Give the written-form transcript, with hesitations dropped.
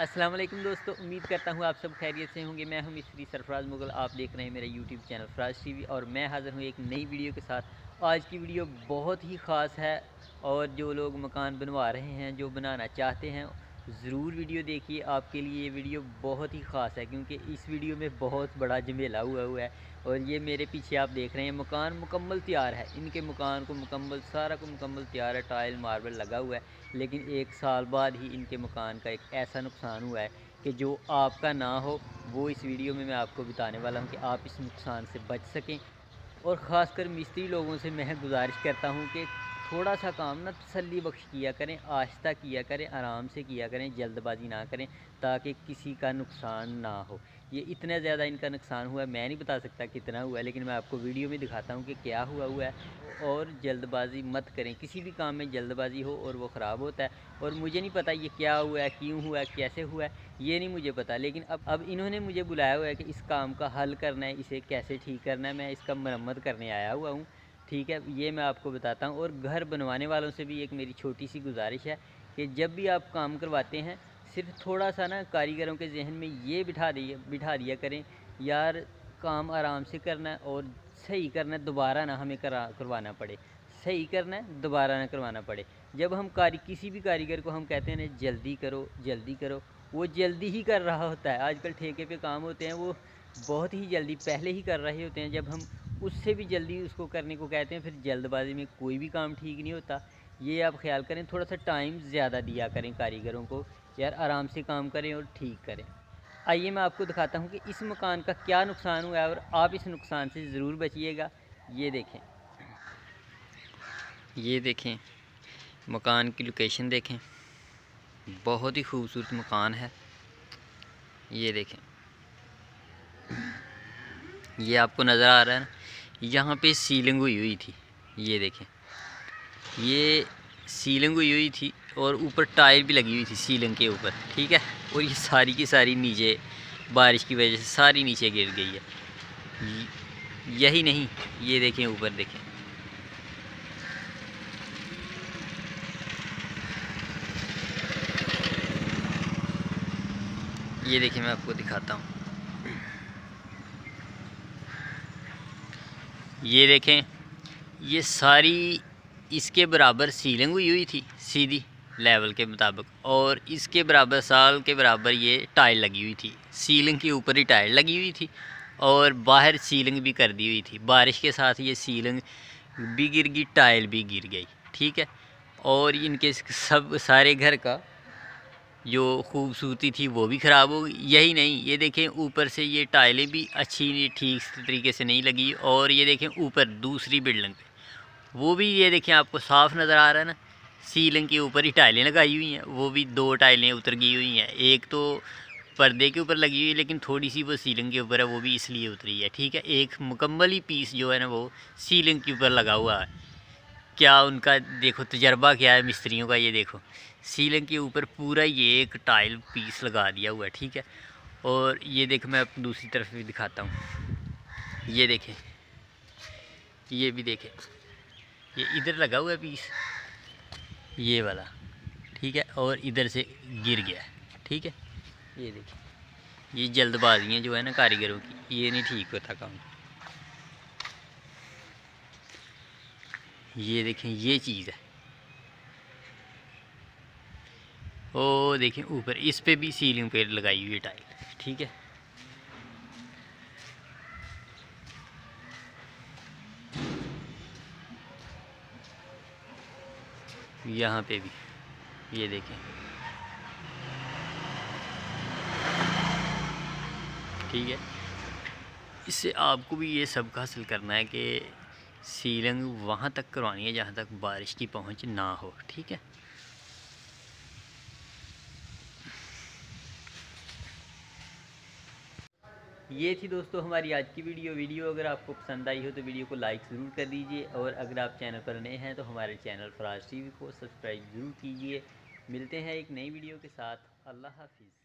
अस्सलाम वालेकुम दोस्तों, उम्मीद करता हूँ आप सब खैरियत से होंगे। मैं हूँ मिस्त्री सरफराज मुगल, आप देख रहे हैं मेरा यूट्यूब चैनल फराज टीवी और मैं हाज़िर हूँ एक नई वीडियो के साथ। आज की वीडियो बहुत ही ख़ास है और जो लोग मकान बनवा रहे हैं, जो बनाना चाहते हैं, ज़रूर वीडियो देखिए। आपके लिए ये वीडियो बहुत ही ख़ास है क्योंकि इस वीडियो में बहुत बड़ा झमेला हुआ है। और ये मेरे पीछे आप देख रहे हैं मकान मुकम्मल तैयार है। इनके मकान को मुकम्मल सारा को मुकम्मल तैयार है, टाइल मार्बल लगा हुआ है। लेकिन 1 साल बाद ही इनके मकान का एक ऐसा नुकसान हुआ है कि जो आपका ना हो, वो इस वीडियो में मैं आपको बताने वाला हूँ कि आप इस नुकसान से बच सकें। और ख़ासकर मिस्त्री लोगों से मैं गुजारिश करता हूँ कि थोड़ा सा काम ना तसल्ली बख्श किया करें, आहिस्ता किया करें, आराम से किया करें, जल्दबाजी ना करें, ताकि किसी का नुकसान ना हो। ये इतना ज़्यादा इनका नुकसान हुआ है, मैं नहीं बता सकता कितना हुआ है, लेकिन मैं आपको वीडियो में दिखाता हूँ कि क्या हुआ है। और जल्दबाजी मत करें, किसी भी काम में जल्दबाजी हो और वो ख़राब होता है। और मुझे नहीं पता ये क्या हुआ है, क्यों हुआ है, कैसे हुआ है, ये नहीं मुझे पता। लेकिन अब इन्होंने मुझे बुलाया हुआ है कि इस काम का हल करना है, इसे कैसे ठीक करना है। मैं इसका मरम्मत करने आया हुआ हूँ, ठीक है, ये मैं आपको बताता हूँ। और घर बनवाने वालों से भी एक मेरी छोटी सी गुजारिश है कि जब भी आप काम करवाते हैं, सिर्फ थोड़ा सा ना कारीगरों के जहन में ये बिठा दिया करें, यार काम आराम से करना है और सही करना है, दोबारा ना हमें करवाना पड़े। सही करना है, दोबारा ना करवाना पड़े। जब हम किसी भी कारीगर को हम कहते हैं ना जल्दी करो जल्दी करो, वो जल्दी ही कर रहा होता है। आजकल ठेके पे काम होते हैं, वो बहुत ही जल्दी पहले ही कर रहे होते हैं। जब हम उससे भी जल्दी उसको करने को कहते हैं, फिर जल्दबाजी में कोई भी काम ठीक नहीं होता। ये आप ख्याल करें, थोड़ा सा टाइम ज़्यादा दिया करें कारीगरों को, यार आराम से काम करें और ठीक करें। आइए मैं आपको दिखाता हूँ कि इस मकान का क्या नुकसान हुआ है और आप इस नुकसान से ज़रूर बचिएगा। ये देखें, ये देखें, मकान की लोकेशन देखें, बहुत ही खूबसूरत मकान है। ये देखें, ये आपको नज़र आ रहा है ना, यहाँ पे सीलिंग हुई थी। ये देखें, ये सीलिंग हुई थी और ऊपर टाइल भी लगी हुई थी सीलिंग के ऊपर, ठीक है। और ये सारी की सारी नीचे बारिश की वजह से सारी नीचे गिर गई है। यही नहीं, ये देखें, ऊपर देखें, ये देखें, मैं आपको दिखाता हूँ। ये देखें, ये सारी इसके बराबर सीलिंग हुई थी सीधी लेवल के मुताबिक, और इसके बराबर साल के बराबर ये टाइल लगी हुई थी। सीलिंग के ऊपर ही टाइल लगी हुई थी और बाहर सीलिंग भी कर दी हुई थी। बारिश के साथ ये सीलिंग भी गिर गई, टाइल भी गिर गई, ठीक है। और इनके सब सारे घर का जो खूबसूरती थी वो भी ख़राब हो गई। यही नहीं, ये देखें, ऊपर से ये टाइलें भी अच्छी ठीक तरीके से नहीं लगी। और ये देखें, ऊपर दूसरी बिल्डिंग पे वो भी, ये देखें, आपको साफ़ नज़र आ रहा है ना, सीलिंग के ऊपर ही टाइलें लगाई हुई हैं। वो भी 2 टाइलें उतर गई हुई हैं। एक तो पर्दे के ऊपर लगी हुई है, लेकिन थोड़ी सी वो सीलिंग के ऊपर है, वो भी इसलिए उतरी है, ठीक है। एक मुकम्मल ही पीस जो है ना, वो सीलिंग के ऊपर लगा हुआ है। क्या उनका देखो तजर्बा क्या है मिस्त्रियों का। ये देखो, सीलिंग के ऊपर पूरा ये एक टाइल पीस लगा दिया हुआ है, ठीक है। और ये देख, मैं दूसरी तरफ भी दिखाता हूँ। ये देखें, ये भी देखें, ये इधर लगा हुआ है पीस, ये वाला, ठीक है, और इधर से गिर गया है, ठीक है। ये देखें, ये जल्दबाजियाँ जो है ना कारीगरों की, ये नहीं ठीक होता काम। ये देखें, ये चीज़ है। ओ देखें, ऊपर इस पे भी सीलिंग पे लगाई हुई है टाइल, ठीक है। यहाँ पे भी ये देखें, ठीक है। इससे आपको भी ये सबक हासिल करना है कि सीलिंग वहाँ तक करवानी है जहाँ तक बारिश की पहुँच ना हो, ठीक है। ये थी दोस्तों हमारी आज की वीडियो अगर आपको पसंद आई हो तो वीडियो को लाइक ज़रूर कर दीजिए। और अगर आप चैनल पर नए हैं तो हमारे चैनल फराज टीवी को सब्सक्राइब ज़रूर कीजिए। मिलते हैं एक नई वीडियो के साथ। अल्लाह हाफिज़।